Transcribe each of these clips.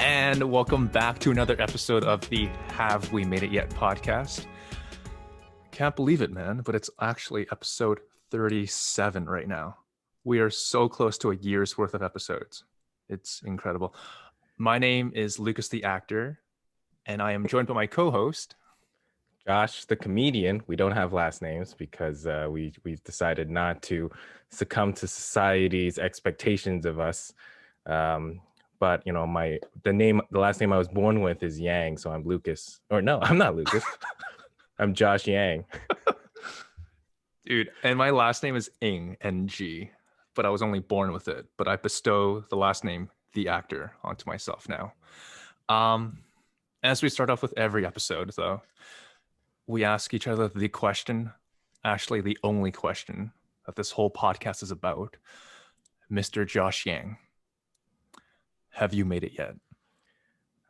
And welcome back to another episode of the Have We Made It Yet podcast. Can't believe it, man, but it's actually episode 37 right now. We are so close to a year's worth of episodes. It's incredible. My name is Lucas the actor, and I am joined by my co-host, Josh the comedian. We don't have last names because we've decided not to succumb to society's expectations of us. But you know, the last name I was born with is Yang, so I'm Lucas. Or no, I'm not Lucas. I'm Josh Yang. Dude, and my last name is Ng, N-G, but I was only born with it. But I bestow the last name, the actor, onto myself now. As we start off with every episode, though, we ask each other the question, actually the only question that this whole podcast is about. Mr. Josh Yang, have you made it yet?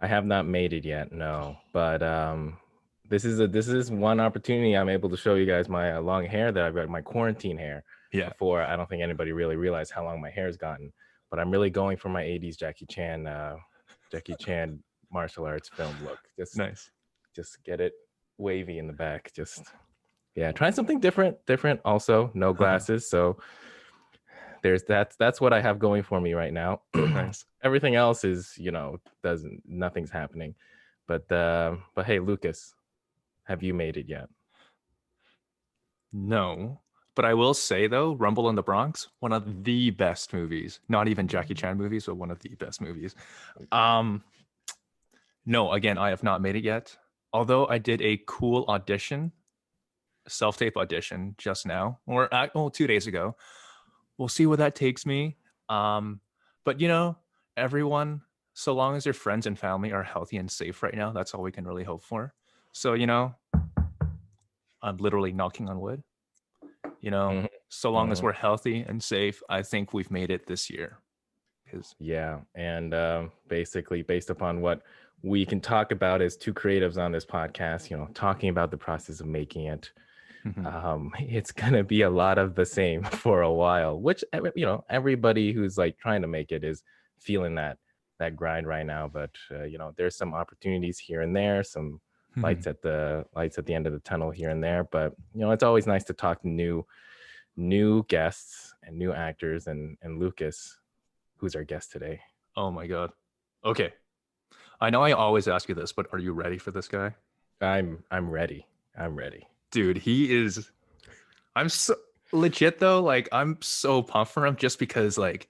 I have not made it yet, no. But this is one opportunity I'm able to show you guys my long hair that I've got, my quarantine hair. Yeah. Before, I don't think anybody really realized how long my hair's gotten. But I'm really going for my 80s Jackie Chan martial arts film look. Nice. Just get it wavy in the back. Trying something different also. No glasses. So that's what I have going for me right now. Nice. Everything else is, nothing's happening. But hey, Lucas, have you made it yet? No, but I will say though, Rumble in the Bronx, one of the best movies. Not even Jackie Chan movies, but one of the best movies. No, again, I have not made it yet. Although I did a cool audition, self-tape audition just now, or 2 days ago. We'll see where that takes me. But everyone, so long as your friends and family are healthy and safe right now, that's all we can really hope for. So, I'm literally knocking on wood. So long as we're healthy and safe, I think we've made it this year. Yeah, and basically based upon what we can talk about as two creatives on this podcast, talking about the process of making it. It's gonna be a lot of the same for a while, which everybody who's like trying to make it is feeling that grind right now. But there's some opportunities here and there, some lights at the end of the tunnel here and there. But it's always nice to talk to new guests and new actors. And Lucas, who's our guest today? Oh my god. Okay, I know I always ask you this, but are you ready for this guy? I'm ready. Dude, I'm so legit though. Like, I'm so pumped for him just because, like,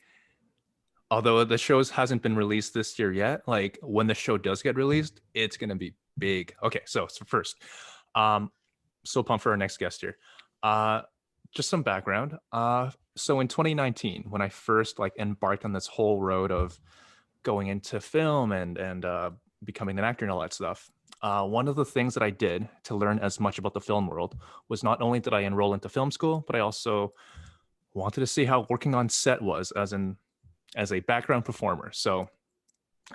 although the show hasn't been released this year yet, like when the show does get released, it's going to be big. Okay. So first, so pumped for our next guest here. Just some background. So in 2019, when I first embarked on this whole road of going into film and becoming an actor and all that stuff, one of the things that I did to learn as much about the film world was not only did I enroll into film school, but I also wanted to see how working on set was as a background performer. So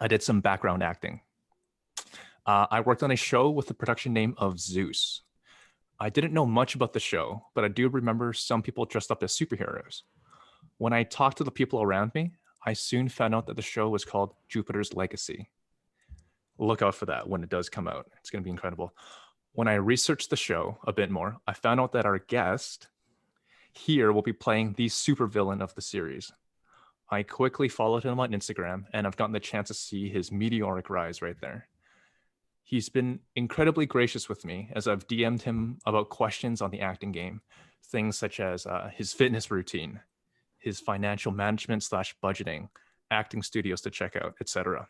I did some background acting. I worked on a show with the production name of Zeus. I didn't know much about the show, but I do remember some people dressed up as superheroes. When I talked to the people around me, I soon found out that the show was called Jupiter's Legacy. Look out for that when it does come out. It's going to be incredible. When I researched the show a bit more, I found out that our guest here will be playing the supervillain of the series. I quickly followed him on Instagram, and I've gotten the chance to see his meteoric rise right there. He's been incredibly gracious with me as I've DM'd him about questions on the acting game, things such as his fitness routine, his financial management / budgeting, acting studios to check out, etc.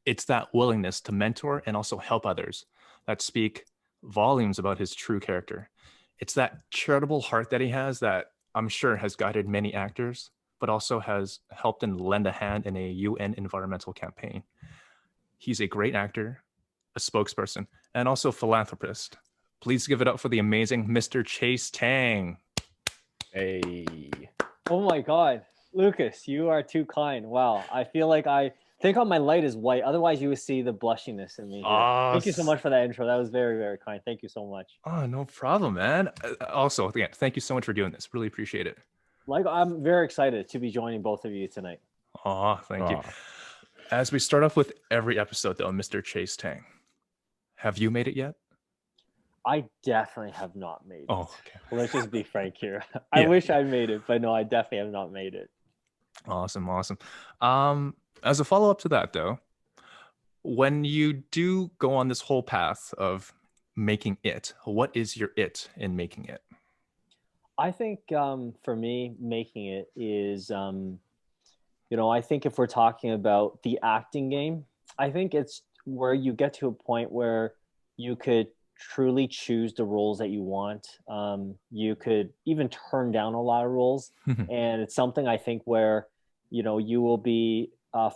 It's that willingness to mentor and also help others that speak volumes about his true character. It's that charitable heart that he has that I'm sure has guided many actors, but also has helped and lend a hand in a UN environmental campaign. He's a great actor, a spokesperson, and also philanthropist. Please give it up for the amazing Mr. Chase Tang. Hey. Oh my God, Lucas, you are too kind. Wow, I feel like I think on my light is white. Otherwise, you would see the blushiness in me. Thank you so much for that intro. That was very, very kind. Thank you so much. Oh, no problem, man. Also, again, thank you so much for doing this. Really appreciate it. I'm very excited to be joining both of you tonight. Oh, thank you. As we start off with every episode, though, Mr. Chase Tang, have you made it yet? I definitely have not made it. Oh, okay. Let's just be frank here. I Yeah. wish I made it, but no, I definitely have not made it. Awesome. As a follow-up to that, though, when you do go on this whole path of making it, what is your it in making it? I think for me, making it is, I think if we're talking about the acting game, I think it's where you get to a point where you could truly choose the roles that you want. You could even turn down a lot of roles. And it's something I think where, you will be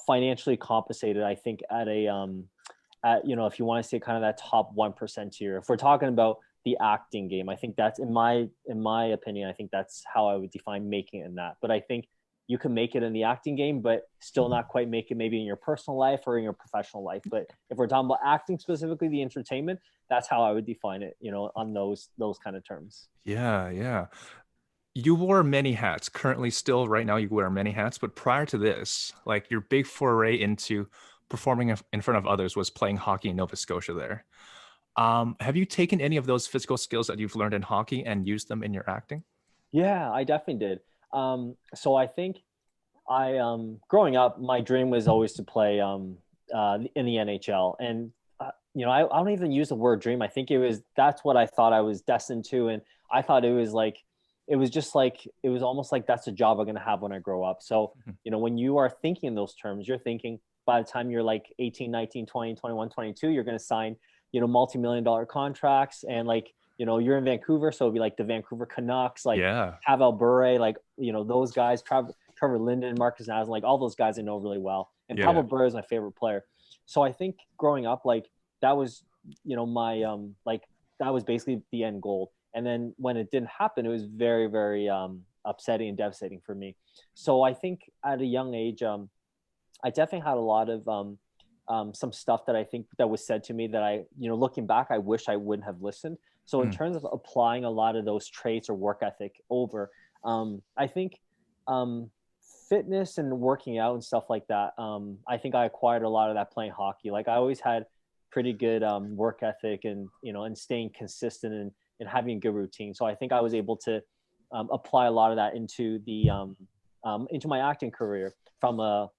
financially compensated, I think, if you want to say kind of that top 1% tier. If we're talking about the acting game, I think that's in my opinion, I think that's how I would define making it in that. But I think you can make it in the acting game, but still not quite make it maybe in your personal life or in your professional life. But if we're talking about acting specifically, the entertainment, that's how I would define it, on those kind of terms. Yeah. You wore many hats. Currently, still right now, you wear many hats. But prior to this, like your big foray into performing in front of others was playing hockey in Nova Scotia there. Have you taken any of those physical skills that you've learned in hockey and used them in your acting? Yeah, I definitely did. So I think growing up, my dream was always to play in the NHL, and I don't even use the word dream. I think that's what I thought I was destined to, and I thought it was almost like that's a job I'm going to have when I grow up. So when you are thinking in those terms, you're thinking by the time you're like 18, 19, 20, 21, 22, you're going to sign multi-million-dollar contracts, and you're in Vancouver, so it'd be like the Vancouver Canucks, like Yeah. Pavel Bure, like those guys, Trevor Linden, Marcus Naslund, like all those guys I know really well. And Yeah. Pavel Bure is my favorite player. So I think growing up, like that was, my that was basically the end goal. And then when it didn't happen, it was very, very upsetting and devastating for me. So I think at a young age, I definitely had a lot of some stuff that I think that was said to me that I, looking back, I wish I wouldn't have listened. So in terms of applying a lot of those traits or work ethic over, I think fitness and working out and stuff like that, I think I acquired a lot of that playing hockey. Like I always had pretty good work ethic and, and staying consistent and having a good routine. So I think I was able to apply a lot of that into into my acting career from a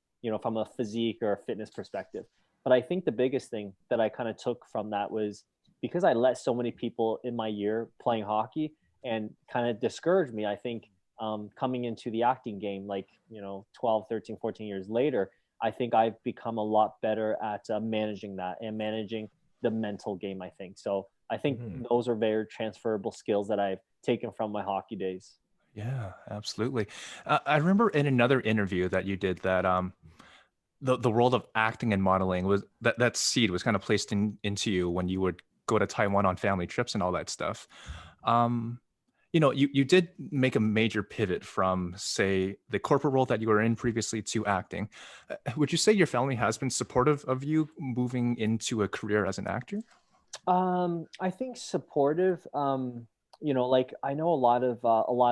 physique or a fitness perspective. But I think the biggest thing that I kind of took from that was because I let so many people in my year playing hockey and kind of discouraged me. I think coming into the acting game, 12, 13, 14 years later, I think I've become a lot better at managing that and managing the mental game, I think. So I think those are very transferable skills that I've taken from my hockey days. Yeah, absolutely. I remember in another interview that you did that the world of acting and modeling was that seed was kind of placed into you when you would go to Taiwan on family trips and all that stuff. You did make a major pivot from, say, the corporate role that you were in previously to acting. Would you say your family has been supportive of you moving into a career as an actor? I think supportive. Like I know a lot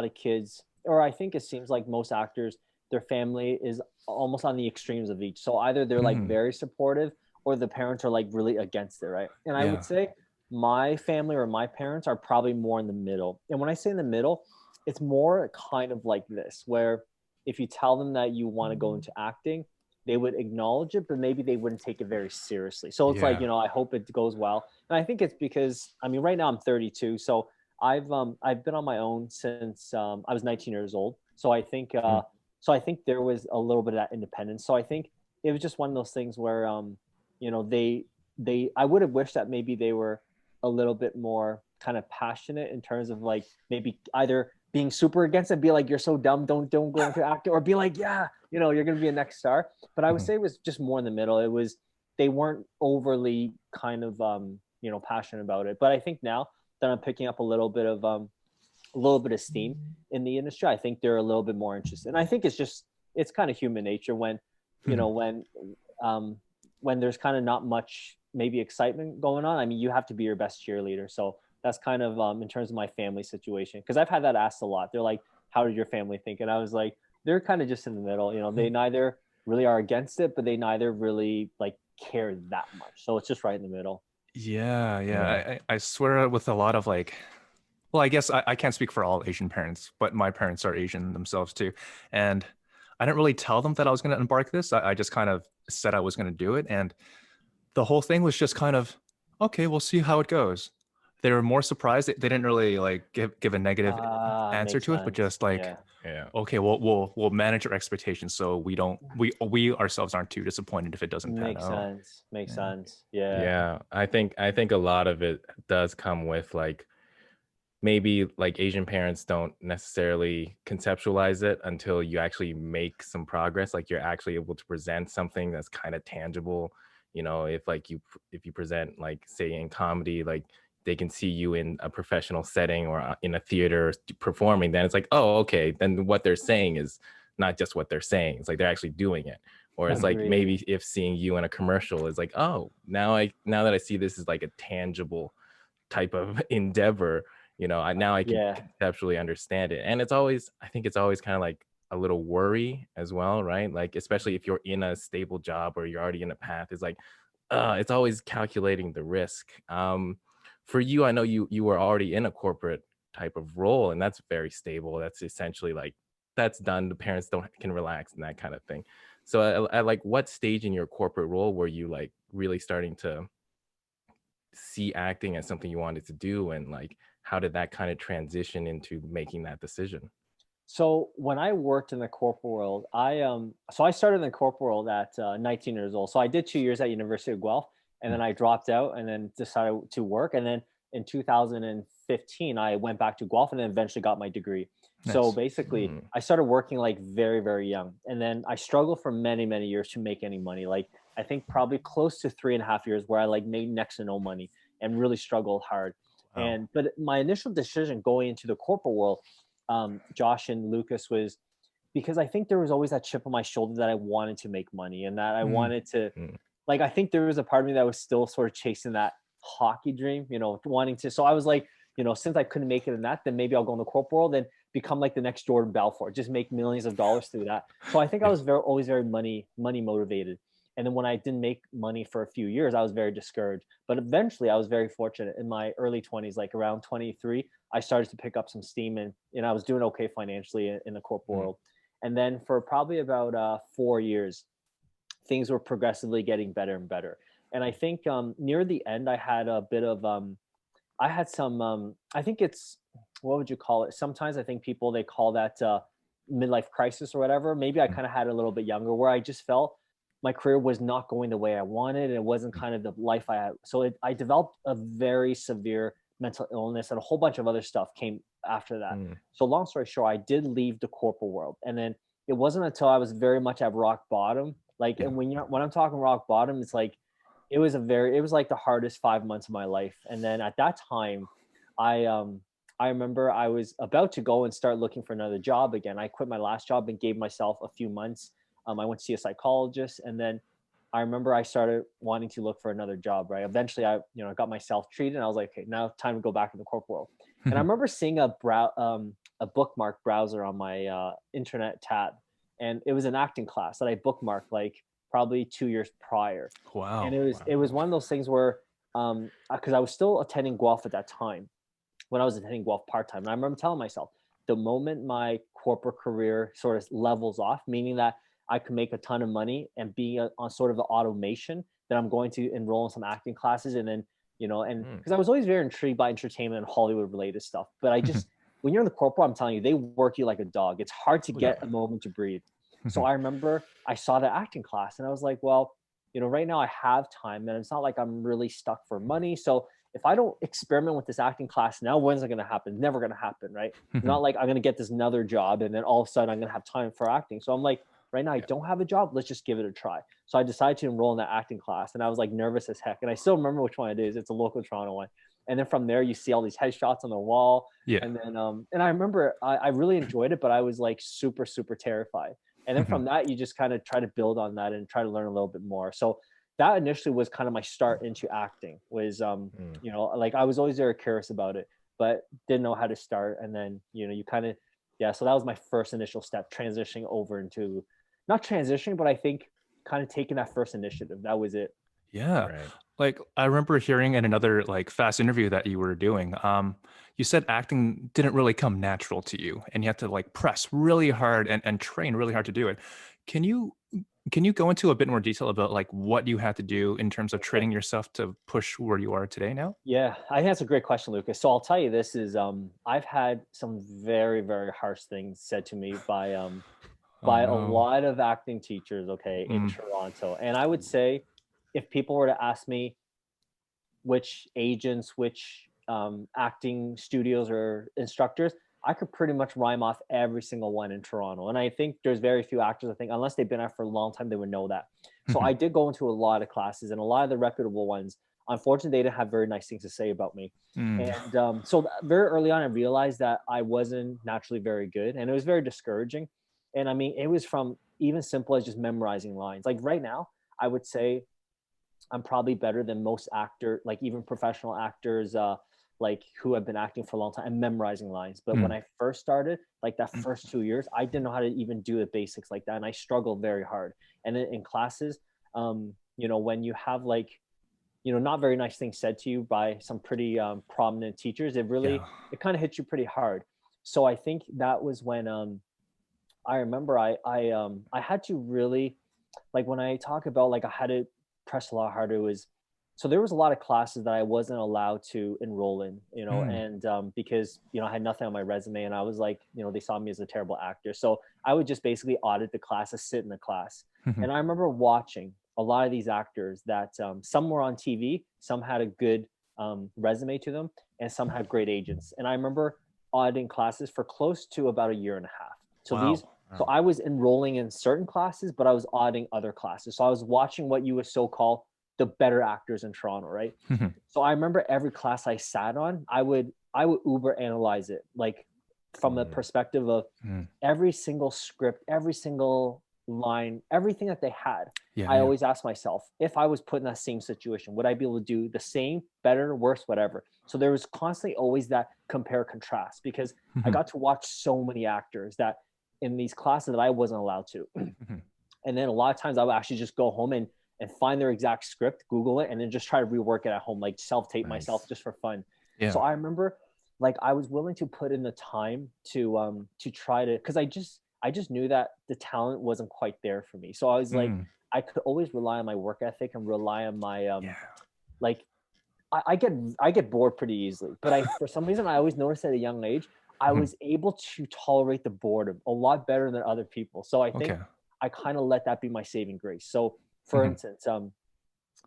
of kids, or I think it seems like most actors, their family is almost on the extremes of each. So either they're like very supportive, or the parents are like really against it, right? And I would say my family or my parents are probably more in the middle. And when I say in the middle, it's more kind of like this, where if you tell them that you want to go into acting, they would acknowledge it, but maybe they wouldn't take it very seriously. So it's like, I hope it goes well. And I think it's because, I mean, right now I'm 32. So I've been on my own since I was 19 years old. So I think there was a little bit of that independence. So I think it was just one of those things where I would have wished that maybe they were a little bit more kind of passionate in terms of like maybe either being super against it, be like, you're so dumb, don't go into acting, or be like, yeah, you're gonna be a next star. But I would say it was just more in the middle. It was, they weren't overly kind of passionate about it. But I think now that I'm picking up a little bit of steam in the industry, I think they're a little bit more interested. And I think it's kind of human nature when when there's kind of not much maybe excitement going on. I mean, you have to be your best cheerleader. So that's kind of in terms of my family situation, because I've had that asked a lot. They're like, how did your family think? And I was like, they're kind of just in the middle. They really are against it, but they neither really like care that much. So it's just right in the middle. Yeah, yeah. Yeah. I swear with a lot of like, well, I guess I can't speak for all Asian parents, but my parents are Asian themselves too. And I didn't really tell them that I was going to embark this. I just kind of said I was going to do it. And the whole thing was just kind of, okay, we'll see how it goes. They were more surprised. They didn't really like give a negative answer Makes to it, but sense. just like, Yeah. Yeah. okay, we'll manage our expectations so we ourselves aren't too disappointed if it doesn't pan Makes out. sense. Makes Yeah. sense. Yeah. Yeah, I think a lot of it does come with like maybe like Asian parents don't necessarily conceptualize it until you actually make some progress. Like you're actually able to present something that's kind of tangible. You know, if you present like say in comedy, like they can see you in a professional setting or in a theater performing, then it's like, oh, okay, then what they're saying is not just what they're saying. It's like they're actually doing it. Or it's like Agreed. maybe if seeing you in a commercial is like, oh, now that I see this is like a tangible type of endeavor, you know, now I can Yeah. conceptually understand it. And it's always, I think it's always kind of like a little worry as well, right? Like especially if you're in a stable job or you're already in a path, it's like it's always calculating the risk. For you, I know you were already in a corporate type of role, and that's very stable. That's essentially like that's done. The parents don't can relax and that kind of thing. So at like what stage in your corporate role were you like really starting to see acting as something you wanted to do, and like how did that kind of transition into making that decision? So when I worked in the corporate world, I started in the corporate world at 19 years old. So I did 2 years at University of Guelph, and Mm, then I dropped out and then decided to work. And then in 2015, I went back to Guelph and then eventually got my degree. So Nice. basically, mm, I started working like very, very young, and then I struggled for many, many years to make any money. Like I think probably close to 3.5 years where I like made next to no money and really struggled hard. wow. And but my initial decision going into the corporate world, Josh and Lucas, was because I think there was always that chip on my shoulder that I wanted to make money and that I Mm, wanted to, Mm, like, I think there was a part of me that was still sort of chasing that hockey dream, wanting to. So I was like, since I couldn't make it in that, then maybe I'll go in the corporate world and become like the next Jordan Belfort, just make millions of dollars through that. So I think I yeah. was always very money motivated. And then when I didn't make money for a few years, I was very discouraged. But eventually, I was very fortunate in my early 20s, like around 23, I started to pick up some steam, and I was doing okay financially in the corporate Mm, world. And then for probably about 4 years, things were progressively getting better and better. And I think near the end, I had a bit of I had some I think it's, what would you call it? Sometimes I think people, they call that midlife crisis or whatever. Maybe I mm, kind of had a little bit younger, where I just felt my career was not going the way I wanted, and it wasn't mm, kind of the life I had. So I developed a very severe mental illness, and a whole bunch of other stuff came after that. mm, So long story short, I did leave the corporate world, and then it wasn't until I was very much at rock bottom. Like, yeah. and when I'm talking rock bottom, it's like it was like the hardest 5 months of my life. And then at that time, I remember I was about to go and start looking for another job again. I quit my last job and gave myself a few months. I went to see a psychologist, and then I remember I started wanting to look for another job. Right. Eventually, I got myself treated, and I was like, okay, now time to go back in the corporate world. And I remember seeing a bookmark browser on my internet tab, and it was an acting class that I bookmarked like probably 2 years prior. And wow. it was one of those things where, because I was still attending Guelph at that time, when I was attending Guelph part time. And I remember telling myself, the moment my corporate career sort of levels off, meaning that I can make a ton of money and be on sort of the automation, then I'm going to enroll in some acting classes. And then, and Mm, because I was always very intrigued by entertainment and Hollywood related stuff. But I just, when you're in the corporate, I'm telling you, they work you like a dog. It's hard to oh, get yeah. a moment to breathe. So I remember I saw the acting class, and I was like, well, right now I have time, and it's not like I'm really stuck for money. So if I don't experiment with this acting class now, when's it going to happen? Never going to happen, right? Not like I'm going to get this another job and then all of a sudden I'm going to have time for acting. So I'm like, right now I Yeah. don't have a job. Let's just give it a try. So I decided to enroll in that acting class, and I was like nervous as heck. And I still remember which one it is. It's a local Toronto one. And then from there, you see all these headshots on the wall. Yeah. And then, and I remember I really enjoyed it, but I was like super, super terrified. And then from that, you just kind of try to build on that and try to learn a little bit more. So that initially was kind of my start into acting. Was Mm, like I was always very curious about it, but didn't know how to start. And then you kind of, yeah. So that was my first initial step, transitioning over into not transitioning, but I think kind of taking that first initiative. That was it. Yeah. Right. Like I remember hearing in another like fast interview that you were doing, you said acting didn't really come natural to you and you had to like press really hard and train really hard to do it. Can you can you go into a bit more detail about like what you had to do in terms of Okay. training yourself to push where you are today now? Yeah, I think that's a great question, Lucas. So I'll tell you this is I've had some very, very harsh things said to me Oh by a no. lot of acting teachers, okay, in Mm, Toronto. And I would say if people were to ask me which agents, which acting studios or instructors, I could pretty much rhyme off every single one in Toronto. And I think there's very few actors, I think, unless they've been out for a long time, they would know that. So mhm, I did go into a lot of classes, and a lot of the reputable ones, unfortunately, they didn't have very nice things to say about me. mm, And very early on, I realized that I wasn't naturally very good, and it was very discouraging. And I mean, it was from even simple as just memorizing lines. Like right now, I would say I'm probably better than most actor, like even professional actors, like who have been acting for a long time and memorizing lines. But when mm, I first started, like that mm, first 2 years, I didn't know how to even do the basics like that, and I struggled very hard. And then in classes, when you have like not very nice things said to you by some pretty prominent teachers, yeah. it kind of hits you pretty hard. So I think that was when I remember I had to really, like when I talk about like I had to press a lot harder, it was so there was a lot of classes that I wasn't allowed to enroll in, Mm, and because I had nothing on my resume, and I was like, they saw me as a terrible actor, so I would just basically audit the classes, sit in the class. mhm, And I remember watching a lot of these actors that some were on TV, some had a good resume to them, and some had great agents. And I remember auditing classes for close to about a year and a half. So these wow. so I was enrolling in certain classes, but I was auditing other classes. So I was watching what you would so call the better actors in Toronto, right? Mhm, So I remember every class I sat on, I would uber analyze it, like from the Mm, perspective of mm, every single script, every single line, everything that they had. yeah, I yeah. always ask myself, if I was put in that same situation, would I be able to do the same, better, worse, whatever? So there was constantly always that compare contrast, because I Mhm, got to watch so many actors that in these classes that I wasn't allowed to. mhm, And then a lot of times I would actually just go home and find their exact script, Google it, and then just try to rework it at home, like self-tape myself nice. just for fun. So yeah. I remember like I was willing to put in the time to try to, because I just knew that the talent wasn't quite there for me. So I was like, Mm, I could always rely on my work ethic and rely on my yeah. like I get bored pretty easily, but I for some reason I always noticed at a young age I Mhm, was able to tolerate the boredom a lot better than other people. So I think okay. I kind of let that be my saving grace. So for Mhm, instance,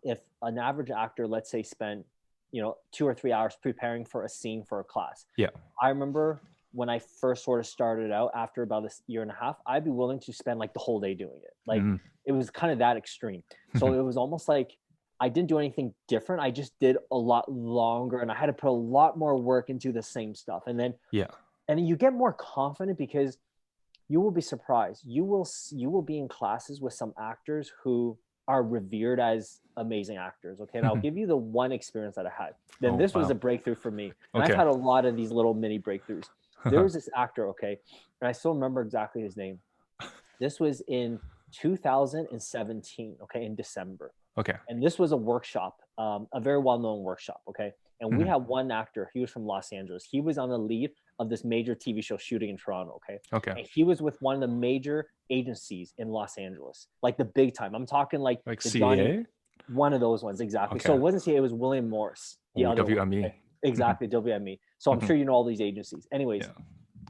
if an average actor, let's say, spent 2 or 3 hours preparing for a scene for a class, yeah. I remember when I first sort of started out after about this year and a half, I'd be willing to spend like the whole day doing it. Like Mhm, it was kind of that extreme. So mhm, it was almost like I didn't do anything different. I just did a lot longer, and I had to put a lot more work into the same stuff. yeah. And then you get more confident because you will be surprised. You will be in classes with some actors who are revered as amazing actors. Okay, and I'll Mhm. give you the one experience that I had. Then Oh, this was wow. a breakthrough for me, and I've Okay. had a lot of these little mini breakthroughs. There was this actor, okay, and I still remember exactly his name. This was in 2017, okay, in December, Okay. and this was a workshop, a very well-known workshop, okay. And we Mhm, had one actor. He was from Los Angeles. He was on the lead of this major TV show shooting in Toronto, okay. okay. And he was with one of the major agencies in Los Angeles, like the big time. I'm talking like Like the Johnny, CA? one of those ones exactly. So Okay. it wasn't CA, it was William Morris, the Oh, other one, WME. okay. Mhm, Exactly, WME. So I'm mhm, sure you know all these agencies. Anyways, yeah.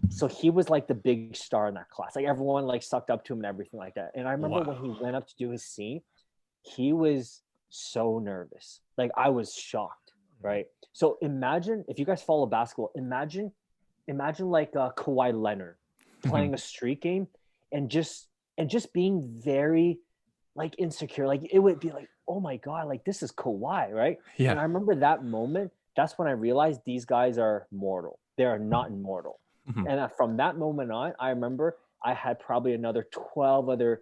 so he was like the big star in that class. Like everyone like sucked up to him and everything like that. And I remember when he Wow. went up to do his scene, he was so nervous. Like I was shocked, right? So imagine if you guys follow basketball, imagine like Kawhi Leonard Mhm, playing a street game and just being very like insecure. Like it would be like, oh my God, like this is Kawhi, right? yeah. And I remember that moment, that's when I realized these guys are mortal. They are not immortal. Mhm, And from that moment on, I remember I had probably another 12 other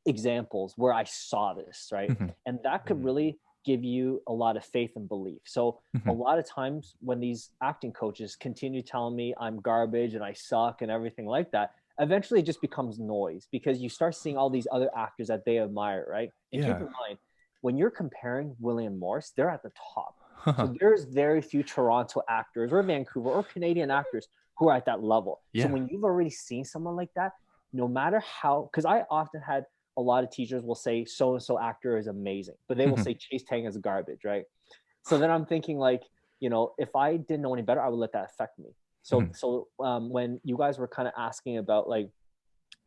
examples where I saw this, right? mhm, And that could Mm, really give you a lot of faith and belief. So a mhm, lot of times when these acting coaches continue telling me I'm garbage and I suck and everything like that, eventually it just becomes noise because you start seeing all these other actors that they admire, right? And keep in mind, when you're comparing William Morris, they're at the top. So there's very few Toronto actors or Vancouver or Canadian actors who are at that level. So when you've already seen someone like that, no matter how, because I often had a lot of teachers will say so-and-so actor is amazing, but they will say Chase Tang is garbage, right? So then I'm thinking like, you know, if I didn't know any better, I would let that affect me. So when you guys were kind of asking about like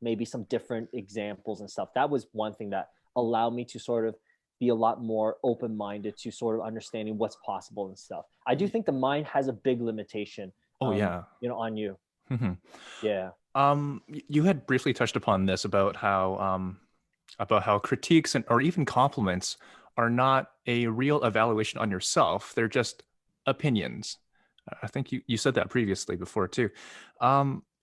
maybe some different examples and stuff, that was one thing that allowed me to sort of be a lot more open-minded to sort of understanding what's possible and stuff. I do think the mind has a big limitation. You know, on you. Yeah. You had briefly touched upon this about how critiques or even compliments are not a real evaluation on yourself. They're just opinions. I think you said that previously before too.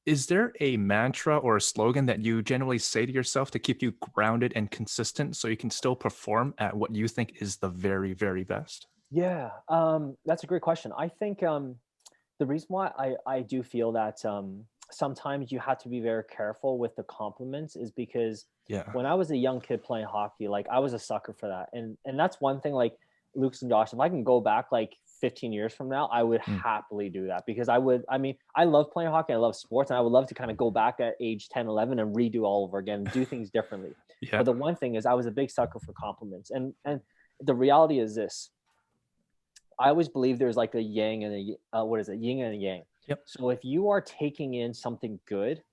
Is there a mantra or a slogan that you generally say to yourself to keep you grounded and consistent so you can still perform at what you think is the very, very best? Yeah, that's a great question. I think the reason why I do feel that sometimes you have to be very careful with the compliments is because when I was a young kid playing hockey, like I was a sucker for that. And that's one thing, like Lucas and Josh, if I can go back like 15 years from now, I would happily do that because I mean, I love playing hockey. I love sports and I would love to kind of go back at age 10, 11 and redo all over again and do things differently. But the one thing is I was a big sucker for compliments. And the reality is this, I always believe there's like a yang and a, what is it? Yin and a yang. So if you are taking in something good,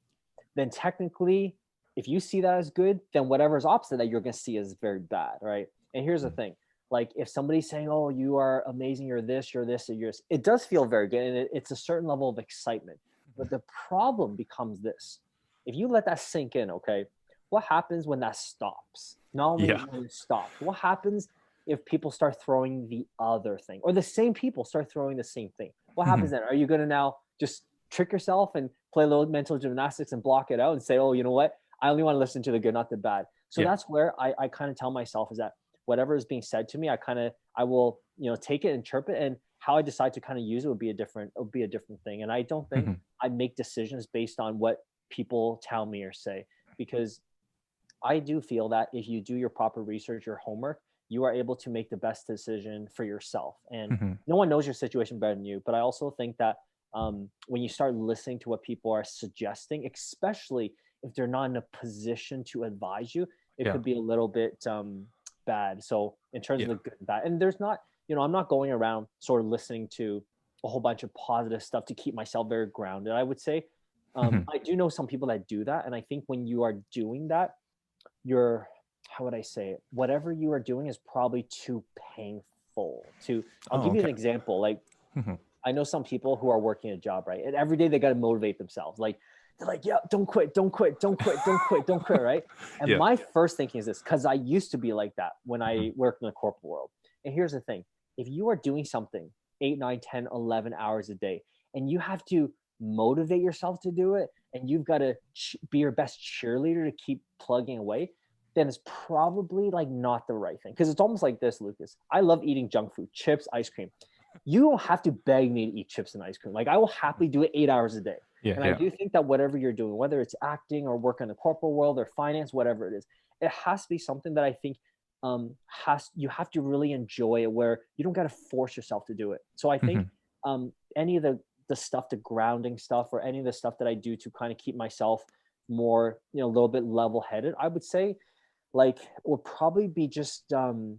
then technically, if you see that as good, then whatever's opposite that you're going to see as very bad, right? And here's the thing. Like if somebody's saying, oh, you are amazing, you're this, you're this, you're this, it does feel very good. And it's a certain level of excitement. But the problem becomes this. If you let that sink in, okay, what happens when that stops? Not only when it stops, what happens if people start throwing the other thing or the same people start throwing the same thing? What happens then? Are you going to now just trick yourself and play a little mental gymnastics and block it out and say, oh, you know what? I only want to listen to the good, not the bad. So that's where I kind of tell myself is that whatever is being said to me, I will, you know, take it, interpret, and how I decide to kind of use it would be a different thing. And I don't think I make decisions based on what people tell me or say, because I do feel that if you do your proper research, your homework, you are able to make the best decision for yourself. And no one knows your situation better than you. But I also think that when you start listening to what people are suggesting, especially if they're not in a position to advise you, it could be a little bit bad. So in terms of the good and bad, and there's not, you know, I'm not going around sort of listening to a whole bunch of positive stuff to keep myself very grounded, I would say. I do know some people that do that. And I think when you are doing that, you're, how would I say it? Whatever you are doing is probably too painful to, I'll give you an example. Like, I know some people who are working a job, right? And every day they got to motivate themselves. Like, they're like, yeah, don't quit, don't quit, don't quit, don't quit, don't quit, right? And my first thinking is this, because I used to be like that when I worked in the corporate world. And here's the thing. If you are doing something 8, 9, 10, 11 hours a day, and you have to motivate yourself to do it, and you've got to be your best cheerleader to keep plugging away, then it's probably like not the right thing. Because it's almost like this, Lucas. I love eating junk food, chips, ice cream. You don't have to beg me to eat chips and ice cream. Like I will happily do it 8 hours a day. I do think that whatever you're doing, whether it's acting or work in the corporate world or finance, whatever it is, it has to be something that I think you have to really enjoy it, where you don't got to force yourself to do it. So I think any of the stuff, the grounding stuff, or any of the stuff that I do to kind of keep myself more, you know, a little bit level-headed, I would say, like, would probably be just kind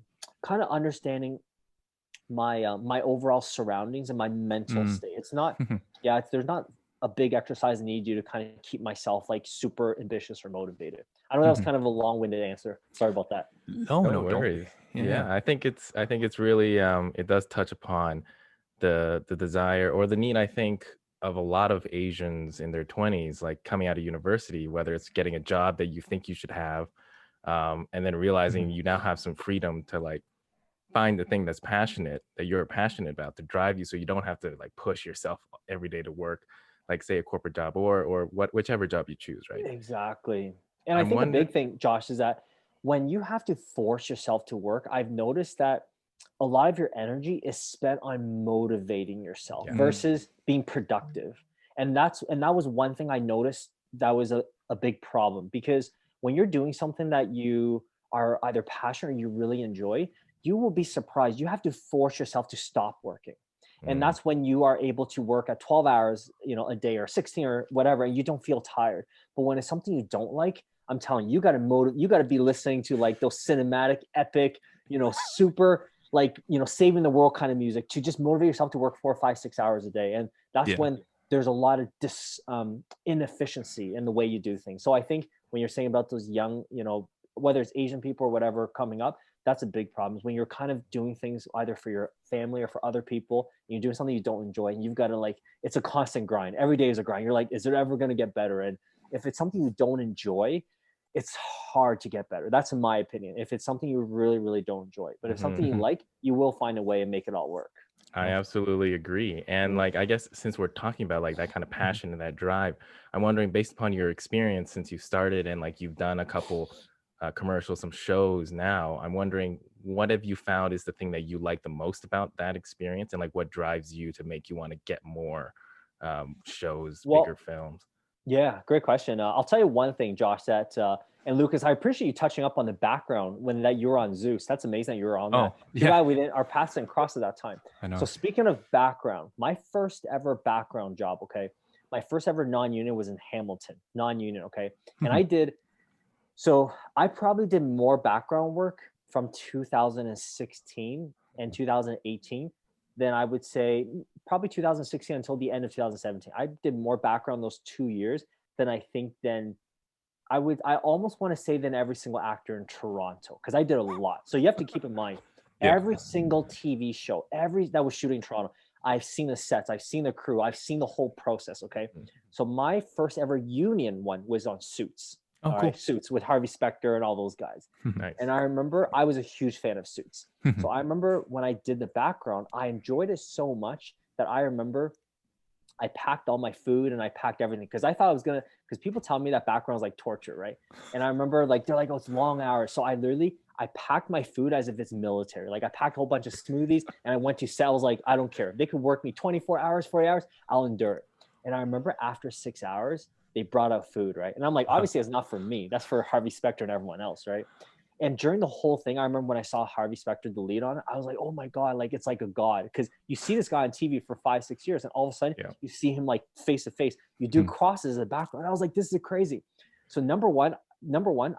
of understanding my my overall surroundings and my mental state. It's not, there's not a big exercise I need to do to kind of keep myself like super ambitious or motivated. I know that was kind of a long-winded answer. Sorry about that. No worries. I think it's really it does touch upon the desire or the need, I think, of a lot of Asians in their 20s, like coming out of university, whether it's getting a job that you think you should have, and then realizing you now have some freedom to like find the thing that you're passionate about to drive you, so you don't have to like push yourself every day to work, like say a corporate job or whichever job you choose, right? Exactly. And I think a big thing, Josh, is that when you have to force yourself to work, I've noticed that a lot of your energy is spent on motivating yourself versus being productive. And that was one thing I noticed a big problem, because when you're doing something that you are either passionate or you really enjoy, you will be surprised. You have to force yourself to stop working. And that's when you are able to work at 12 hours, a day, or 16 or whatever, and you don't feel tired. But when it's something you don't like, I'm telling you, you got to be listening to like those cinematic, epic, super like, saving the world kind of music to just motivate yourself to work 4, 5, 6 hours a day. And that's when there's a lot of inefficiency in the way you do things. So I think when you're saying about those young, whether it's Asian people or whatever coming up, that's a big problem, is when you're kind of doing things either for your family or for other people, and you're doing something you don't enjoy, and you've got to like, it's a constant grind. Every day is a grind. You're like, is it ever going to get better? And if it's something you don't enjoy, it's hard to get better. That's in my opinion. If it's something you really, really don't enjoy, but if something you like, you will find a way and make it all work. I absolutely agree. And like, I guess since we're talking about like that kind of passion and that drive, I'm wondering, based upon your experience since you started and like you've done a couple commercials, some shows now, I'm wondering, what have you found is the thing that you like the most about that experience, and like what drives you to make you want to get more shows, bigger films? Yeah, great question. I'll tell you one thing, Josh, that and Lucas, I appreciate you touching up on the background when that you were on Zeus. That's amazing that you were on that. Yeah, we didn't, our paths didn't cross at that time. I know. So speaking of background, my first ever background job, okay, my first ever non-union was in Hamilton, non-union, okay, and I probably did more background work from 2016 and 2018 than I would say probably 2016 until the end of 2017. I did more background those 2 years than I think I almost want to say than every single actor in Toronto, because I did a lot. So you have to keep in mind, every single TV show, that was shooting in Toronto, I've seen the sets, I've seen the crew, I've seen the whole process, okay? So my first ever union one was on Suits. Oh, cool. Right? Suits with Harvey Specter and all those guys. Nice. And I remember I was a huge fan of Suits. So I remember when I did the background, I enjoyed it so much that I remember I packed all my food and I packed everything, because I thought I was gonna, because people tell me that background is like torture, right? And I remember like, they're like, oh, it's long hours. So I packed my food as if it's military. Like I packed a whole bunch of smoothies and I went to set. I was like, I don't care. They could work me 24 hours, 40 hours, I'll endure it. And I remember after 6 hours, they brought out food, right? And I'm like, obviously it's not for me. That's for Harvey Specter and everyone else, right? And during the whole thing, I remember when I saw Harvey Specter, the lead on it, I was like, oh my God, like it's like a god. Because you see this guy on TV for 5, 6 years, and all of a sudden you see him like face to face. You do crosses in the background. I was like, this is crazy. So number one,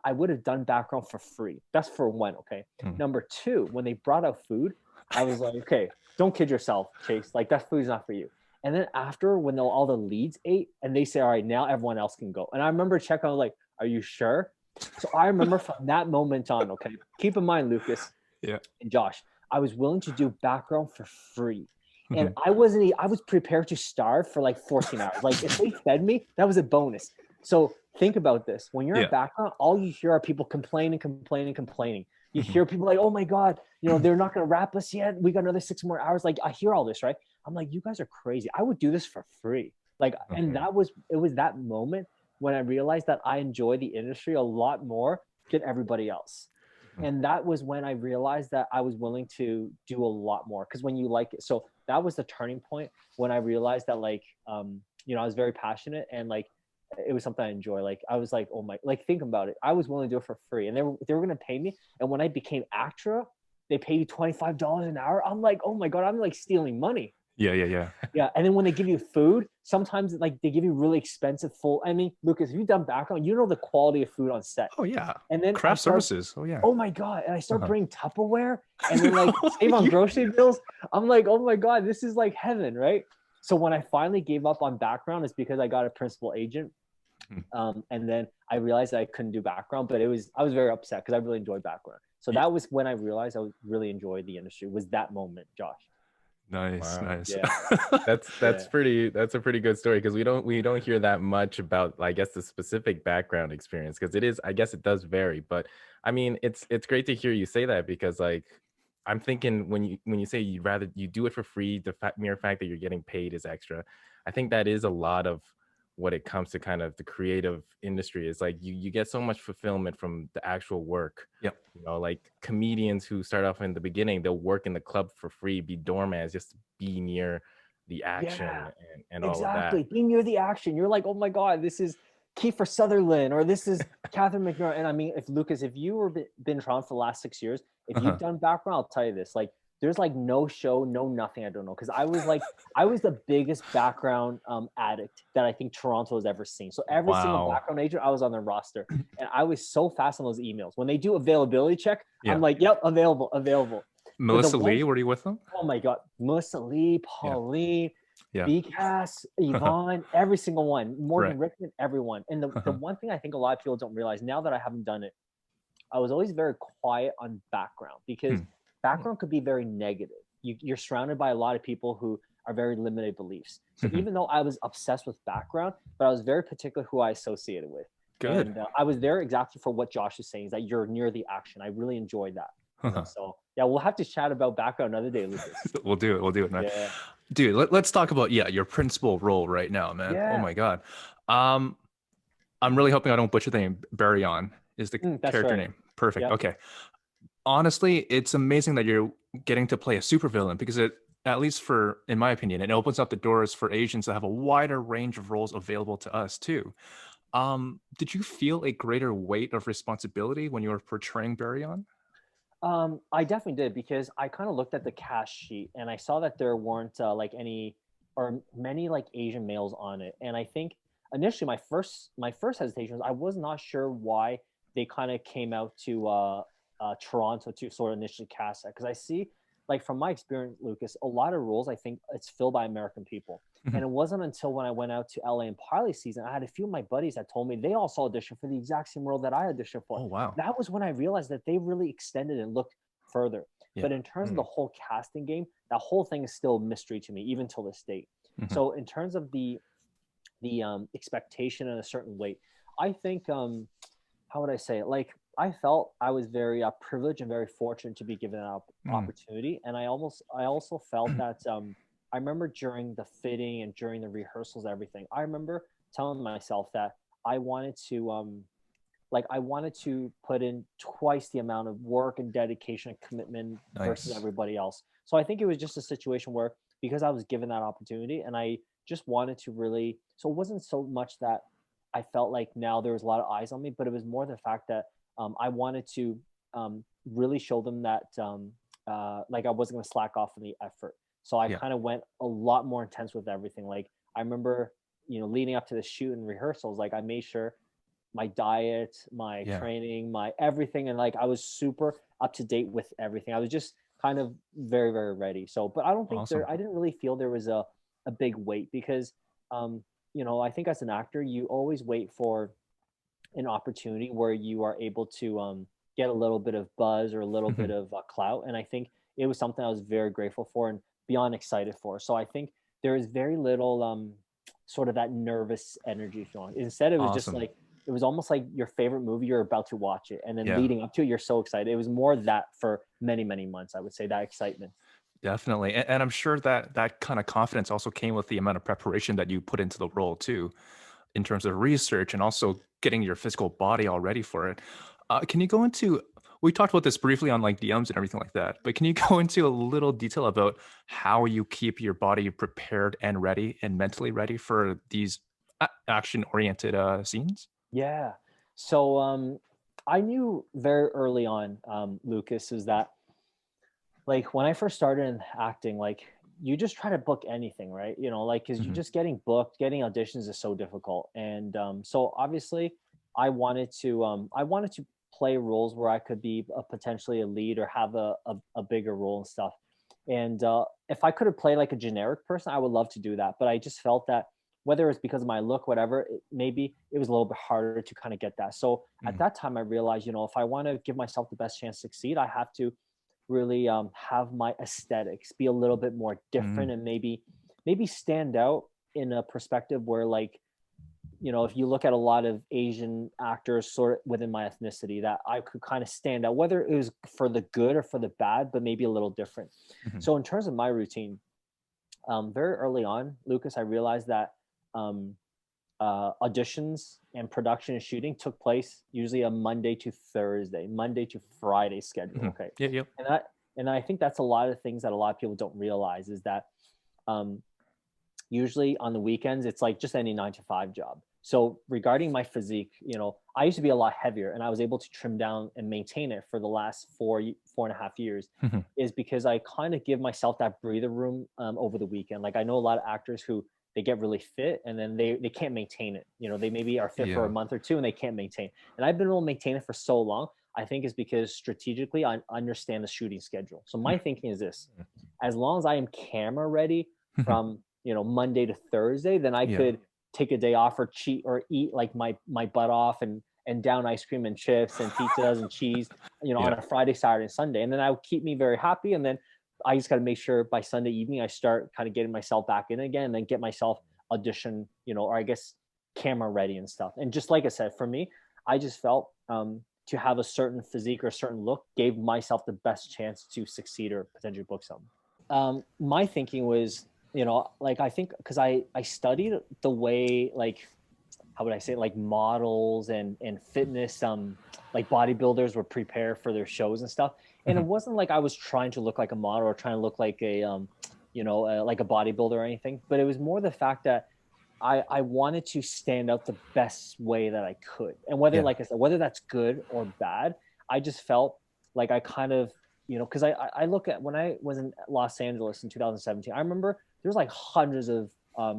I would have done background for free. That's for one, okay? Number two, when they brought out food, I was like, okay, don't kid yourself, Chase. Like that food's not for you. And then after, when all the leads ate, and they say, all right, now everyone else can go. And I remember checking, I was like, are you sure? So I remember from that moment on, okay, keep in mind, Lucas and Josh, I was willing to do background for free. And I was prepared to starve for like 14 hours. Like if they fed me, that was a bonus. So think about this. When you're in background, all you hear are people complaining. You hear people like, oh my God, they're not going to wrap us yet. We got another 6 more hours. Like I hear all this, right? I'm like, you guys are crazy. I would do this for free. Like, and it was that moment when I realized that I enjoy the industry a lot more than everybody else. And that was when I realized that I was willing to do a lot more, because when you like it. So that was the turning point when I realized that like, I was very passionate, and like, it was something I enjoy. Like, I was like, oh my, like, think about it. I was willing to do it for free, and they were going to pay me. And when I became ACTRA, they paid you $25 an hour. I'm like, oh my God, I'm like stealing money. Yeah. And then when they give you food, sometimes like they give you really expensive I mean, Lucas, if you've done background, you know the quality of food on set. Oh yeah. And then craft services. Oh yeah. Oh my God. And I start bringing Tupperware and then like save on grocery bills. I'm like, oh my God, this is like heaven, right? So when I finally gave up on background, it's because I got a principal agent. And then I realized that I couldn't do background, but I was very upset because I really enjoyed background. So that was when I realized I really enjoyed the industry, was that moment, Josh. Nice. Yeah. That's a pretty good story, because we don't hear that much about, I guess, the specific background experience, because I guess it does vary. But I mean, it's great to hear you say that, because like, I'm thinking when you say you do it for free, the mere fact that you're getting paid is extra. I think that is a lot of what it comes to kind of the creative industry, is like you get so much fulfillment from the actual work. Yep. Like comedians who start off in the beginning, they'll work in the club for free, be doormans, just to be near the action and all of that. Exactly. Being near the action. You're like, oh my God, this is Kiefer Sutherland, or this is Catherine McNaught. And I mean, if Lucas, if you were been in Toronto for the last 6 years, if you've done background, I'll tell you this, like there's like no show, no nothing I don't know. Because I was the biggest background addict that I think Toronto has ever seen. So every single Wow. background agent, I was on their roster. And I was so fast on those emails. When they do availability check, Yeah. I'm like, yep, available. Melissa Lee, were you with them? Oh my God. Melissa Lee, Pauline, Yeah. BCAS, Yvonne, every single one. Morgan Right. Rickman, everyone. And the one thing I think a lot of people don't realize, now that I haven't done it, I was always very quiet on background, because background could be very negative. You're surrounded by a lot of people who are very limited beliefs. So even though I was obsessed with background, but I was very particular who I associated with. Good. And I was there exactly for what Josh is saying, is that you're near the action. I really enjoyed that. You know? So yeah, we'll have to chat about background another day, Lucas. We'll do it, man. Yeah. Dude, let's talk about your principal role right now, man. Yeah. Oh my God. I'm really hoping I don't butcher the name. Baryon is the character right. name. Perfect. Yep. Okay. Honestly, it's amazing that you're getting to play a supervillain, because it, at least in my opinion, it opens up the doors for Asians to have a wider range of roles available to us too. Did you feel a greater weight of responsibility when you were portraying Baryon? I definitely did, because I kind of looked at the cast sheet and I saw that there weren't like any or many like Asian males on it. And I think initially my first hesitation was I was not sure why they kind of came out to Toronto to sort of initially cast that, because I see, like from my experience, Lucas, a lot of roles I think it's filled by American people. And it wasn't until when I went out to LA in pilot season, I had a few of my buddies that told me they also auditioned for the exact same role that I auditioned for. Oh, wow. That was when I realized that they really extended and looked further. Yeah. But in terms of the whole casting game, that whole thing is still a mystery to me, even till this date. So in terms of the expectation and a certain weight, I think how would I say it? Like, I felt I was very privileged and very fortunate to be given an opportunity. And I also felt that I remember during the fitting and during the rehearsals, everything, I remember telling myself that I wanted to put in twice the amount of work and dedication and commitment versus everybody else. So I think it was just a situation where, because I was given that opportunity and I just wanted to really, so it wasn't so much that I felt like now there was a lot of eyes on me, but it was more the fact that I wanted to really show them that like I wasn't going to slack off on the effort. So I kind of went a lot more intense with everything. Like I remember, leading up to the shoot and rehearsals, like I made sure my diet, my training, my everything. And like, I was super up to date with everything. I was just kind of very, very ready. So, but I don't think I didn't really feel there was a big weight, because, I think as an actor, you always wait for an opportunity where you are able to get a little bit of buzz or a little bit of clout. And I think it was something I was very grateful for and beyond excited for. So I think there is very little sort of that nervous energy, if you want. Instead, it was just like, it was almost like your favorite movie, you're about to watch it. And then leading up to it, you're so excited. It was more that for many, many months, I would say, that excitement. Definitely. And I'm sure that kind of confidence also came with the amount of preparation that you put into the role too, in terms of research and also getting your physical body all ready for it. Can you go into, we talked about this briefly on like DMs and everything like that, but can you go into a little detail about how you keep your body prepared and ready and mentally ready for these action-oriented scenes? Yeah. So I knew very early on, Lucas, is that like when I first started in acting, like you just try to book anything, right? Like, because you're just getting booked, getting auditions is so difficult. And so obviously I wanted to play roles where I could be potentially a lead or have a bigger role and stuff. And if I could have played like a generic person, I would love to do that. But I just felt that whether it's because of my look, whatever, maybe it was a little bit harder to kind of get that. So at that time, I realized, if I want to give myself the best chance to succeed, I have to really have my aesthetics be a little bit more different and maybe stand out in a perspective where, like, if you look at a lot of Asian actors sort of within my ethnicity, that I could kind of stand out, whether it was for the good or for the bad, but maybe a little different. So in terms of my routine, very early on, Lucas, I realized that auditions and production and shooting took place usually a Monday to Friday schedule. Okay. Yeah. And I think that's a lot of things that a lot of people don't realize, is that usually on the weekends, it's like just any 9 to 5 job. So regarding my physique, I used to be a lot heavier, and I was able to trim down and maintain it for the last 4.5 years, is because I kind of give myself that breather room over the weekend. Like I know a lot of actors who they get really fit and then they can't maintain it. They maybe are fit for a month or two and they can't maintain. And I've been able to maintain it for so long. I think is because strategically I understand the shooting schedule. So my thinking is this: as long as I am camera ready from Monday to Thursday, then I could take a day off or cheat or eat like my butt off and down ice cream and chips and pizzas and cheese, on a Friday, Saturday, and Sunday. And then that would keep me very happy. And then I just got to make sure by Sunday evening I start kind of getting myself back in again and then get myself audition, or I guess camera ready and stuff. And just like I said, for me, I just felt to have a certain physique or a certain look gave myself the best chance to succeed or potentially book something. My thinking was, like I think because I studied the way, like, how would I say it, like models and fitness, like bodybuilders would prepare for their shows and stuff. And it wasn't like I was trying to look like a model or trying to look like a, like a bodybuilder or anything, but it was more the fact that I wanted to stand out the best way that I could. And whether, like I said, whether that's good or bad, I just felt like I kind of, because I look at when I was in Los Angeles in 2017, I remember there's like hundreds of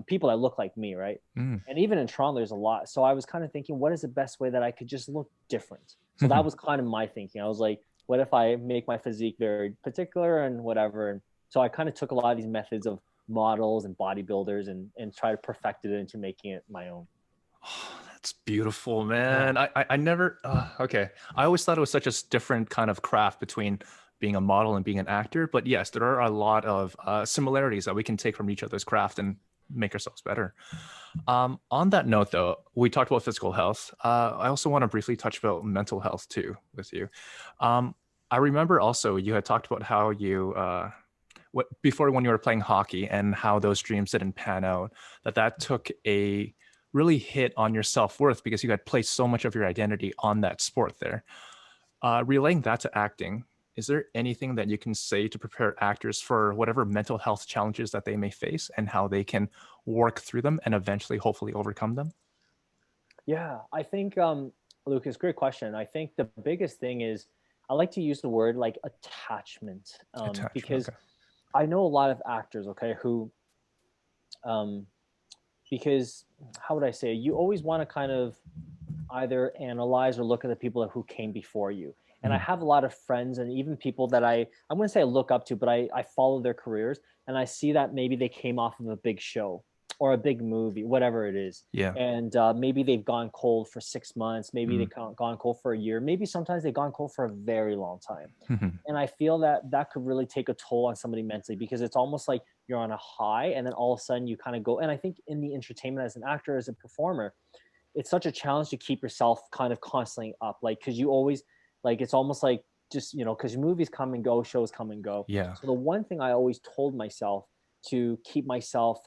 people that look like me, right? And even in Toronto, there's a lot. So I was kind of thinking, what is the best way that I could just look different? So that was kind of my thinking. I was like, what if I make my physique very particular and whatever? And so I kind of took a lot of these methods of models and bodybuilders and try to perfect it into making it my own. Oh, that's beautiful, man. I never, okay. I always thought it was such a different kind of craft between being a model and being an actor. But yes, there are a lot of similarities that we can take from each other's craft and make ourselves better. On that note, though, we talked about physical health. I also want to briefly touch about mental health too with you. I remember also you had talked about how you, before when you were playing hockey and how those dreams didn't pan out, that took a really hit on your self-worth because you had placed so much of your identity on that sport there. Relaying that to acting, is there anything that you can say to prepare actors for whatever mental health challenges that they may face and how they can work through them and eventually hopefully overcome them? Yeah, I think, Lucas, great question. I think the biggest thing is I like to use the word like attachment, because I know a lot of actors, okay, who, because how would I say, you always want to kind of either analyze or look at the people who came before you. And I have a lot of friends and even people that I wouldn't say I look up to, but I follow their careers and I see that maybe they came off of a big show or a big movie, whatever it is. Yeah. And maybe they've gone cold for 6 months. Maybe they've gone cold for a year. Maybe sometimes they've gone cold for a very long time. And I feel that could really take a toll on somebody mentally because it's almost like you're on a high and then all of a sudden you kind of go. And I think in the entertainment as an actor, as a performer, it's such a challenge to keep yourself kind of constantly up. Like, cause you always, like, it's almost like just, cause movies come and go, shows come and go. Yeah. So the one thing I always told myself to keep myself,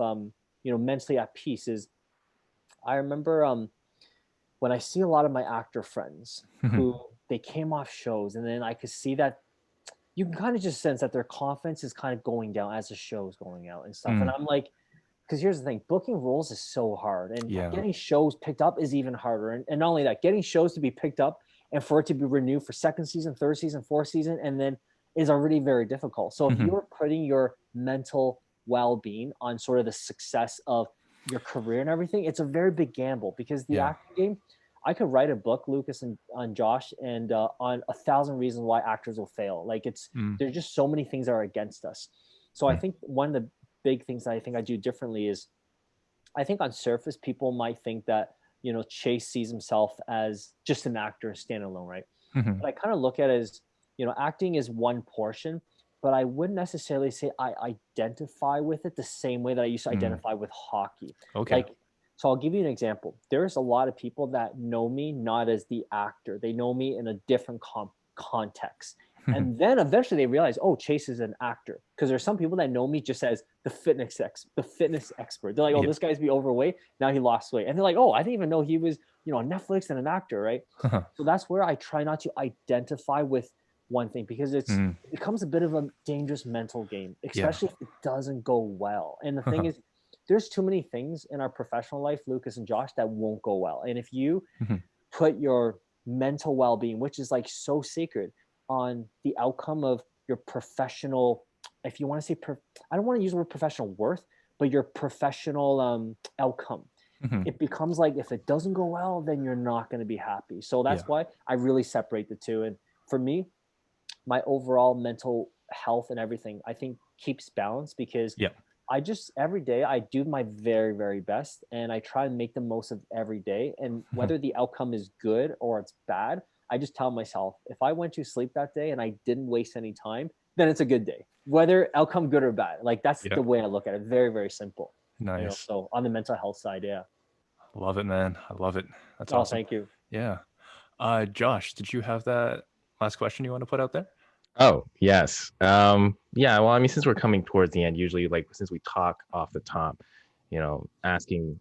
mentally at peace is I remember when I see a lot of my actor friends who they came off shows and then I could see that you can kind of just sense that their confidence is kind of going down as the show is going out and stuff. And I'm like, because here's the thing, booking roles is so hard and getting shows picked up is even harder. And not only that, getting shows to be picked up and for it to be renewed for second season, third season, fourth season, and then is already very difficult. So if you're putting your mental well-being on sort of the success of your career and everything, it's a very big gamble because the acting game, I could write a book, Lucas and on Josh, and on 1,000 reasons why actors will fail. Like there's just so many things that are against us. So I think one of the big things that I think I do differently is I think on surface, people might think that, Chase sees himself as just an actor standalone, right? But I kind of look at it as, acting is one portion, but I wouldn't necessarily say I identify with it the same way that I used to identify with hockey. Okay. So I'll give you an example. There's a lot of people that know me not as the actor. They know me in a different context. And then eventually they realize, oh, Chase is an actor. Because there's some people that know me just as the fitness expert. They're like, oh, this guy's be overweight. Now he lost weight. And they're like, oh, I didn't even know he was, on Netflix and an actor, right? So that's where I try not to identify with one thing because it becomes a bit of a dangerous mental game, especially if it doesn't go well. And the thing is, there's too many things in our professional life, Lucas and Josh, that won't go well. And if you Mhm. put your mental well-being, which is like so sacred, on the outcome of your professional, if you want to say, I don't want to use the word professional worth, but your professional outcome, Mhm. it becomes like, if it doesn't go well, then you're not going to be happy. So that's Yeah. why I really separate the two. And for me, my overall mental health and everything, I think, keeps balance, because Yeah. I just, every day I do my very, very best, and I try and make the most of every day. And Mhm. whether the outcome is good or it's bad, I just tell myself, if I went to sleep that day and I didn't waste any time, then it's a good day, whether outcome good or bad. Like, that's Yeah. the way I look at it. Very, very simple. Nice. So on the mental health side, yeah. Love it, man. I love it. That's Oh, awesome. thank you. Yeah. Josh, did you have that last question you want to put out there? Oh, yes. Yeah, well, I mean, since we're coming towards the end, usually, like, since we talk off the top, asking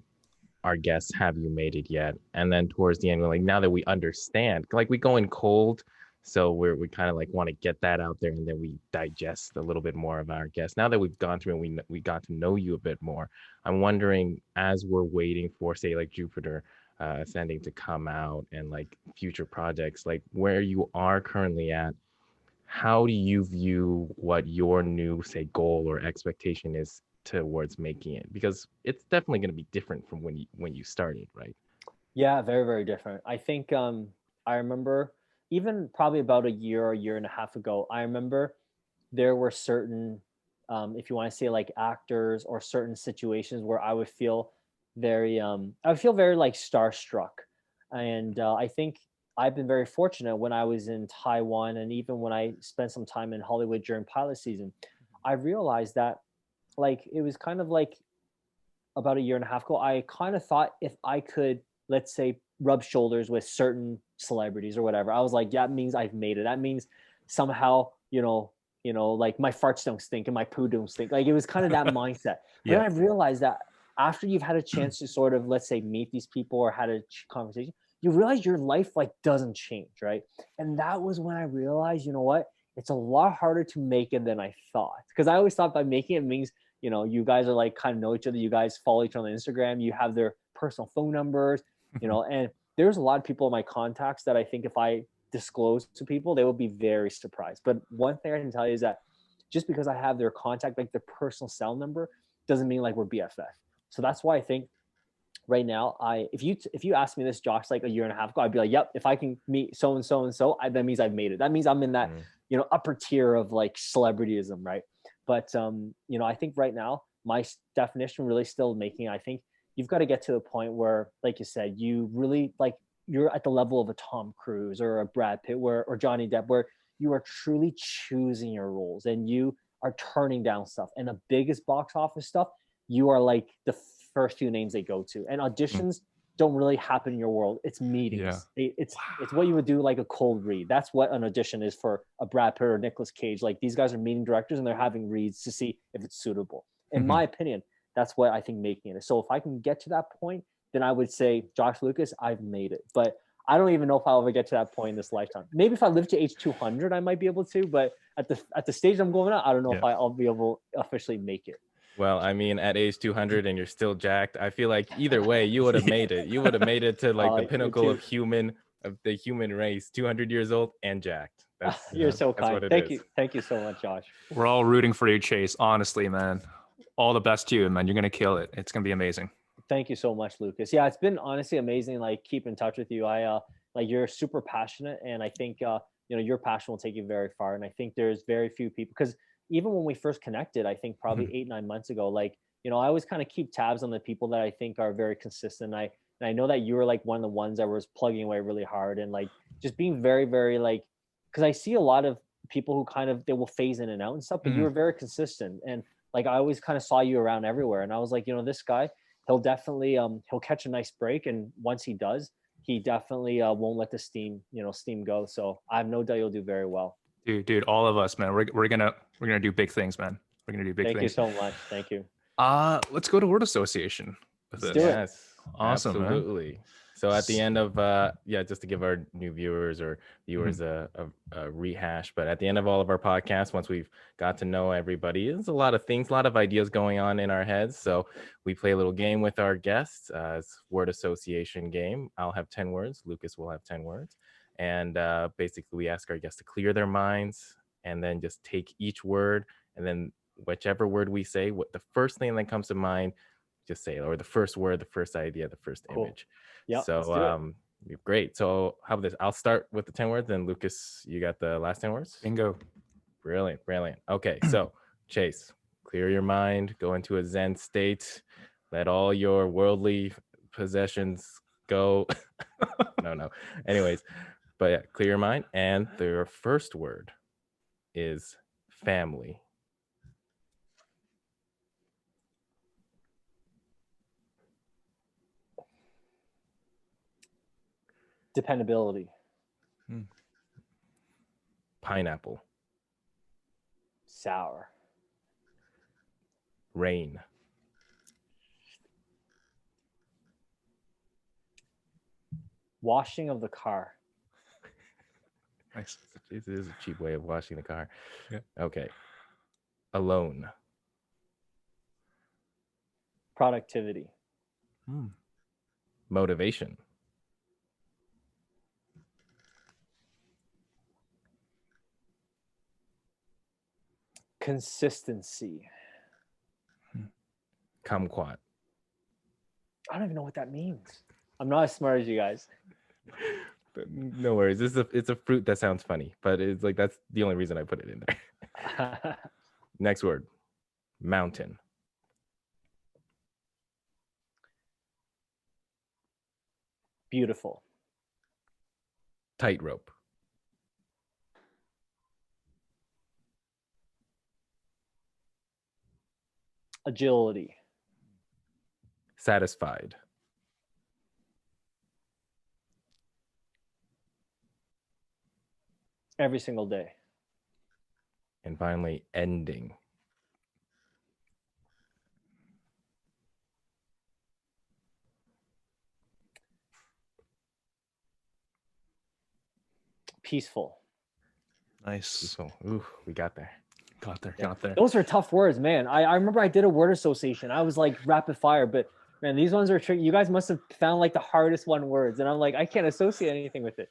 our guests, have you made it yet? And then towards the end, we're like, now that we understand, like, we go in cold, so we kind of like want to get that out there, and then we digest a little bit more of our guests. Now that we've gone through and we got to know you a bit more, I'm wondering, as we're waiting for, say, like Jupiter Ascending to come out, and like future projects, like where you are currently at, how do you view what your new, say, goal or expectation is towards making it? Because it's definitely going to be different from when you started, right? Yeah, very, very different. I think I remember, even probably about a year and a half ago, I remember there were certain, if you want to say, like, actors or certain situations where I would feel I would feel very like starstruck. And I think I've been very fortunate when I was in Taiwan, and even when I spent some time in Hollywood during pilot season, I realized that, like, it was kind of like about a year and a half ago, I kind of thought, if I could, let's say, rub shoulders with certain celebrities or whatever, I was like, yeah, that means I've made it. That means somehow, like, my farts don't stink and my poo don't stink. Like, it was kind of that mindset. But then Yeah. I've realized that after you've had a chance to sort of, let's say, meet these people or had a conversation, you realize your life, like, doesn't change, right? And that was when I realized, you know what? It's a lot harder to make it than I thought. Because I always thought by making it means, you guys are like, kind of know each other. You guys follow each other on Instagram. You have their personal phone numbers, and there's a lot of people in my contacts that I think, if I disclose to people, they will be very surprised. But one thing I can tell you is that just because I have their contact, like their personal cell number, doesn't mean like we're BFF. So that's why I think right now, if you ask me this, Josh, like a year and a half ago, I'd be like, yep, if I can meet so and so and so, that means I've made it. That means I'm in that upper tier of like celebrityism, right? But I think right now my definition really still making. I think you've got to get to the point where, like you said, you really, like, you're at the level of a Tom Cruise or a Brad Pitt, or Johnny Depp, where you are truly choosing your roles and you are turning down stuff. And the biggest box office stuff, you are like the first few names they go to. And auditions don't really happen in your world. It's meetings. Yeah. It's what you would do, like a cold read. That's what an audition is for a Brad Pitt or Nicolas Cage. Like, these guys are meeting directors and they're having reads to see if it's suitable. In my opinion, that's what I think making it is. So if I can get to that point, then I would say, Josh Lucas, I've made it. But I don't even know if I'll ever get to that point in this lifetime. Maybe if I live to age 200, I might be able to. But at the stage I'm going at, I don't know if I'll be able to officially make it. Well, I mean, at age 200 and you're still jacked, I feel like either way, you would have made it. You would have made it to like the pinnacle of the human race, 200 years old and jacked. You're so that's kind. what it Thank is. you. Thank you so much, Josh. We're all rooting for you, Chase. Honestly, man. All the best to you, man. You're going to kill it. It's going to be amazing. Thank you so much, Lucas. Yeah, it's been honestly amazing. Like, keep in touch with you. Like, you're super passionate, and I think your passion will take you very far. And I think there's very few people, because even when we first connected, I think probably 8-9 months ago, like, I always kind of keep tabs on the people that I think are very consistent. And I know that you were like one of the ones that was plugging away really hard and like just being very, very like, because I see a lot of people who kind of, they will phase in and out and stuff, but you were very consistent. And like, I always kind of saw you around everywhere. And I was like, this guy, he'll definitely he'll catch a nice break, and once he does, he definitely won't let the steam go. So I have no doubt you'll do very well. Dude, all of us, man. We're gonna do big things, man. We're gonna do big Thank things. you so much. Thank you. Let's go to word association with Let's this. do it. Yes. Awesome, absolutely. man. So at the end of just to give our new viewers or viewers a rehash, but at the end of all of our podcasts, once we've got to know everybody, there's a lot of things, a lot of ideas going on in our heads. So we play a little game with our guests. It's word association game. I'll have 10 words. Lucas will have 10 words. And basically we ask our guests to clear their minds and then just take each word, and then whichever word we say, what the first thing that comes to mind, just say it, or the first word, the first idea, the first image. Yeah. So great. So how about this? I'll start with the 10 words, and Lucas, you got the last 10 words? Bingo. Brilliant. Okay, so Chase, clear your mind, go into a Zen state, let all your worldly possessions go. No. Anyways, but yeah, clear your mind. And their first word is family. Dependability. Pineapple. Sour. Rain. Washing of the car. Nice. This is a cheap way of washing the car. Yeah. Okay. Alone. Productivity. Motivation. Consistency. Kumquat. I don't even know what that means. I'm not as smart as you guys. No worries. It's a fruit that sounds funny, but it's like that's the only reason I put it in there. Next word. Mountain. Beautiful. Tightrope. Agility. Satisfied. Every single day. And finally, ending. Peaceful. Nice. So, we got there. Got there. Those are tough words, man. I remember I did a word association. I was like rapid fire, but man, these ones are tricky. You guys must have found like the hardest one words, and I'm like, I can't associate anything with it.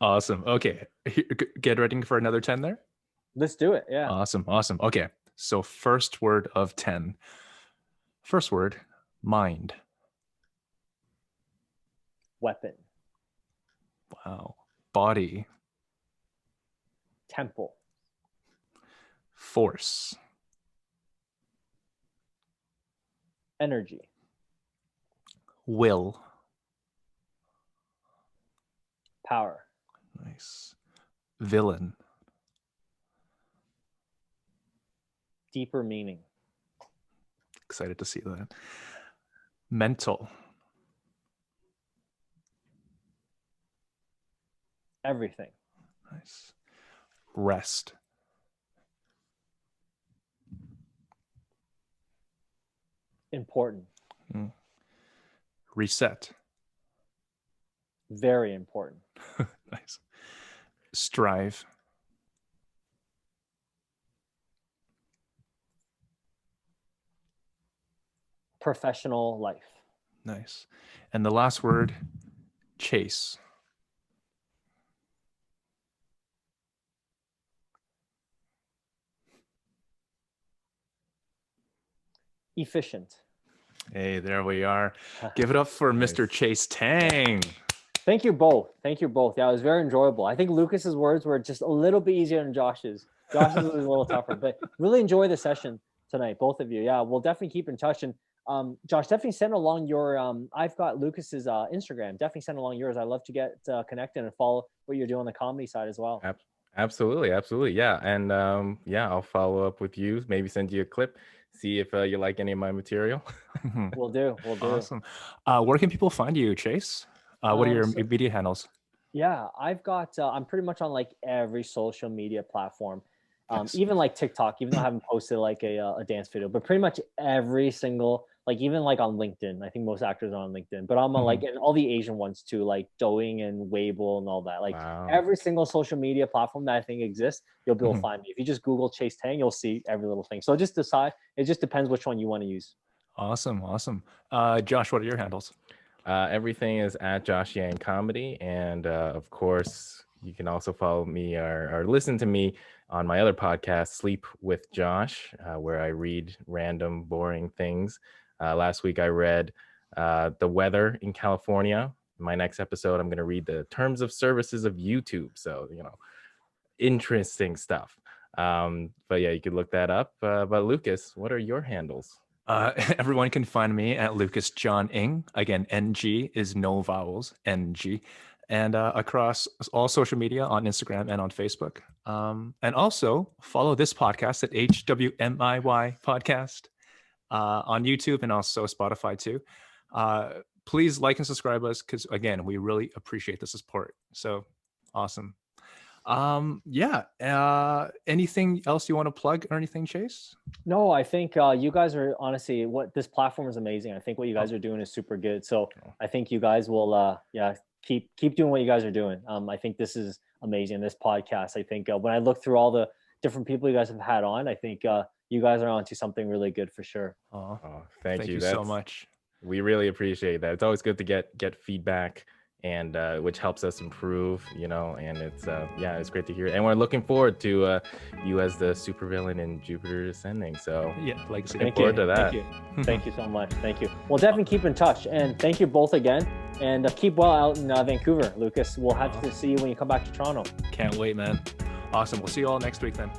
Awesome. Okay. Get ready for another 10 there. Let's do it. Yeah. Awesome. Okay. So first word of 10. First word, mind. Weapon. Wow. Body. Temple. Force. Energy. Will. Power. Nice. Villain. Deeper meaning. Excited to see that. Mental. Everything. Nice. Rest. Important. Reset. Very important. Nice. Strive. Professional life. Nice. And the last word, chase. Efficient. Hey, there we are. Give it up for Mr. Chase Tang. Thank you both. Yeah, it was very enjoyable. I think Lucas's words were just a little bit easier than Josh's. Josh's was a little tougher, but really enjoy the session tonight, both of you. Yeah, we'll definitely keep in touch. And Josh, definitely send along your, I've got Lucas's Instagram. Definitely send along yours. I'd love to get connected and follow what you're doing on the comedy side as well. Absolutely. Yeah. And I'll follow up with you, maybe send you a clip, see if you like any of my material. We'll do. Awesome. Where can people find you, Chase? What are your media handles? Yeah, I've got, I'm pretty much on like every social media platform, even like TikTok, even though I haven't posted like a dance video, but pretty much every single like even like on LinkedIn. I think most actors are on LinkedIn, but I'm on like and all the Asian ones too, like Douyin and Weibo and all that. Like every single social media platform that I think exists, you'll be able to find me. If you just Google Chase Tang, you'll see every little thing. So just decide. It just depends which one you want to use. Awesome. Josh, what are your handles? Everything is at Josh Yang Comedy, and of course, you can also follow me or listen to me on my other podcast, Sleep with Josh, where I read random, boring things. Last week, I read the weather in California. In my next episode, I'm going to read the terms of services of YouTube. So, interesting stuff. But yeah, you could look that up. But Lucas, what are your handles? Everyone can find me at Lucas John Ng. Again, NG is no vowels, NG. And across all social media on Instagram and on Facebook. And also follow this podcast at HWMIY podcast on YouTube and also Spotify too. Please like and subscribe us because, again, we really appreciate the support. So awesome. Anything else you want to plug or anything, Chase? No, I think you guys are honestly, what this platform is amazing. I think what you guys are doing is super good. So I think you guys will keep doing what you guys are doing. I think this is amazing, this podcast. I think when I look through all the different people you guys have had on, I think you guys are onto something really good for sure. Thank you so much. We really appreciate that. It's always good to get feedback, and which helps us improve, and it's great to hear. And we're looking forward to you as the supervillain in Jupiter Ascending. So looking forward to that. Thank you so much. Thank you. We'll definitely keep in touch, and thank you both again, and keep well out in Vancouver, Lucas. We'll have to see you when you come back to Toronto. Can't wait, man. Awesome. We'll see you all next week then.